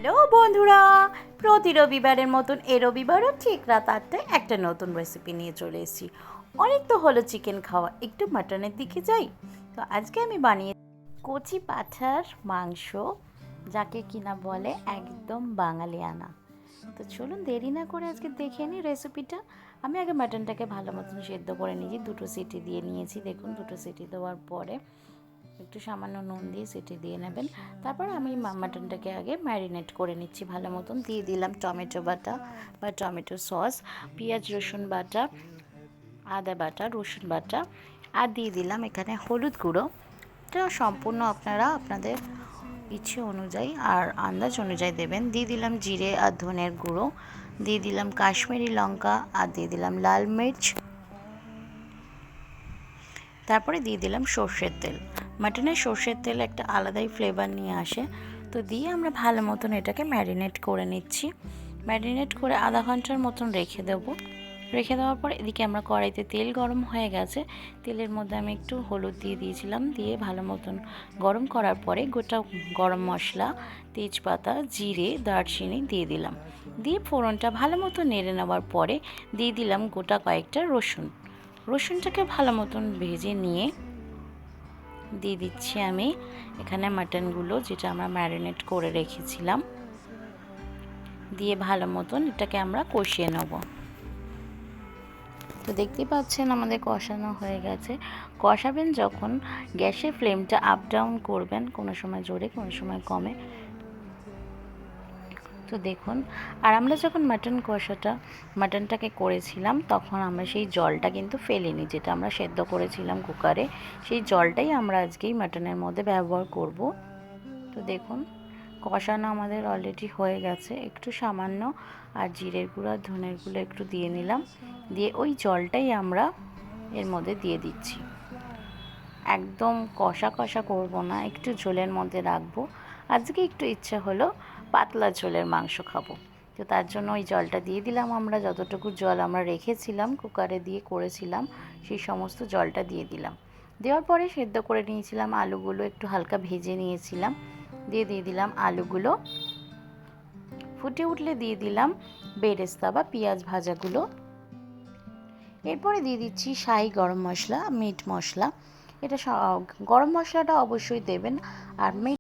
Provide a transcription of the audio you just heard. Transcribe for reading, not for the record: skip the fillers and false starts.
Hello বন্ধুরা, প্রতি রবিবারের মতন এ রবিবারও ঠিক রাত 8টায় একটা নতুন রেসিপি নিয়ে চলে এসেছি। অনেক তো হলো চিকেন খাওয়া, একটু মাটনের দিকে যাই। তো আজকে আমি বানিয়ে কচি পাঁঠার মাংস, যাকে কিনা বলে একদম বাঙালিয়ানা। তো চলুন দেরি না করে আজকে দেখে নিই রেসিপিটা। আমি আগে মাটনটাকে ভালো মতন সেদ্ধ করে নিয়েছি, 2টো সিটি দিয়ে নিয়েছি। দেখুন 2টো সিটি দেওয়ার পরে একটু সামান্য নুন দিয়ে সিটি দিয়ে নেবেন। তারপর আমি মাটনটাকে আগে ম্যারিনেট করে নিচ্ছি ভালো মতন। দিয়ে দিলাম টমেটো বাটা বা টমেটো সস, পেঁয়াজ রসুন বাটা, আদা বাটা, রসুন বাটা, আর দিয়ে দিলাম এখানে হলুদ গুঁড়ো। এটা সম্পূর্ণ আপনারা আপনাদের ইচ্ছে অনুযায়ী আর আন্দাজ অনুযায়ী দেবেন। দিয়ে দিলাম জিরে আর ধনের গুঁড়ো, দিয়ে দিলাম কাশ্মীরি লঙ্কা, আর দিয়ে দিলাম লাল মির্চ, তারপরে দিয়ে দিলাম সর্ষের তেল। মাটনের সর্ষের তেল একটা আলাদাই ফ্লেভার নিয়ে আসে। তো দিয়ে আমরা ভালো মতন এটাকে ম্যারিনেট করে নিচ্ছি। ম্যারিনেট করে আধা ঘন্টার মতন রেখে দেবো। রেখে দেওয়ার পর এদিকে আমরা কড়াইতে তেল গরম হয়ে গেছে। তেলের মধ্যে আমি একটু হলুদ দিয়ে দিয়েছিলাম, দিয়ে ভালো মতন গরম করার পরে গোটা গরম মশলা, তেজপাতা, জিরে, দারচিনি দিয়ে দিলাম। দিয়ে ফোড়নটা ভালো মতো নেড়ে নেওয়ার পরে দিয়ে দিলাম গোটা কয়েকটা রসুনটাকে ভালো মতন ভেজে নিয়ে দিয়ে দিচ্ছি আমি এখানে মাটনগুলো, যেটা আমরা ম্যারিনেট করে রেখেছিলাম। দিয়ে ভালো মতন এটাকে আমরা কষিয়ে নেব। তো দেখতেই পাচ্ছেন আমাদের কষানো হয়ে গেছে। কষাবেন যখন গ্যাসের ফ্লেমটা আপ ডাউন করবেন, কোনো সময় জোরে কোনো সময় কমে। তো দেখুন, আর আমরা যখন মাটনটাকে করেছিলাম তখন আমরা সেই জলটা কিন্তু ফেলিনি, যেটা আমরা সেদ্ধ করেছিলাম কুকারে, সেই জলটাই আমরা আজকেই মাটনের মধ্যে ব্যবহার করব। তো দেখুন কষানো আমাদের অলরেডি হয়ে গেছে। একটু সামান্য আর জিরের গুঁড়ো আর ধনের গুঁড়ো একটু দিয়ে নিলাম, দিয়ে ওই জলটাই আমরা এর মধ্যে দিয়ে দিচ্ছি। একদম কষা কষা করব না, একটু ঝোলের মধ্যে রাখবো। আজকে একটু ইচ্ছা হলো পাতলা ঝোলের মাংস খাবো, তো তার জন্য ওই জলটা দিয়ে দিলাম। আমরা যতটুকু জল আমরা রেখেছিলাম কুকারে দিয়ে করেছিলাম, সেই সমস্ত জলটা দিয়ে দিলাম। দেওয়ার পরে সেদ্ধ করে নিয়েছিলাম আলুগুলো, একটু হালকা ভেজে নিয়েছিলাম, দিয়ে দিলাম আলুগুলো। ফুটে উঠলে দিয়ে দিলাম বেরেস্তা বা পেঁয়াজ ভাজাগুলো। এরপরে দিয়ে দিচ্ছি শাহি গরম মশলা, মিট মশলা। এটা গরম মশলাটা অবশ্যই দেবেন, আর মিট